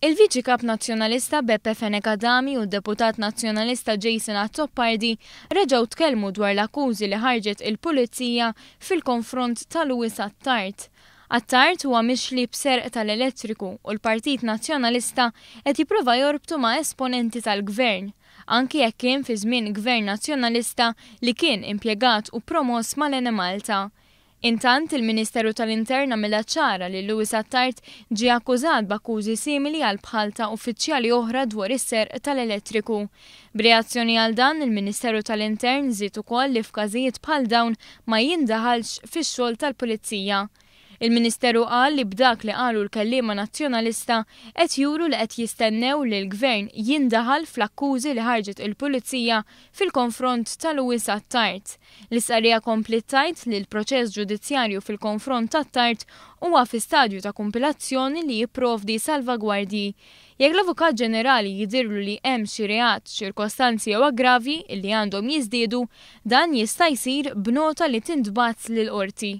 Il-Viċi Kap Nazzjonalista Beppe Fenekadami u d-Deputat Nazzjonalista Jason Azzopardi reġgħu tkellmu dwar l-akkużi li ħarġet il-Pulizija fil-konfront ta' Lewis Attard. Attard huwa mixli b'serq tal-elettriku u l-Partit Nazzjonalista qed jipprova jorbtu ma' esponenti tal-Gvern, anki jekk kien fi żmien Gvern Nazzjonalista li kien impjegat u promoss mal-Ene Malta. Intant il-Ministeru tal-Intern għamilha ċara li Lewis Attard ġie akkużat b'akkużi simili għal bħal ta' uffiċjali oħra dwar is-serq tal-elettriku. B'reazzjoni għal dan, il-Ministeru tal-Intern żied ukoll li f'każijiet bħal dawn ma jindaħalx fix-xogħol tal-Pulizija. Il-Ministeru qal li b'dak li qalu l-kelliema nazzjonalista qed juru li qed jistennew li l-Gvern jindaħal fl-akkużi li ħarġet il-Pulizija fil-konfront ta' Lewis Attard. L-istqarrija komplet tgħid li l-proċess ġudizzjarju fil-konfront ta' Attard huwa fi stadju ta' kompilazzjoni li jipprovdi salvagwardji. Jekk l-Avukat Ġenerali jidhirlu li hemm xi reat, ċirkostanzi jew aggravi li għandhom jiżdiedu, dan jista' jsir b'nota li tintbagħat lill-qorti.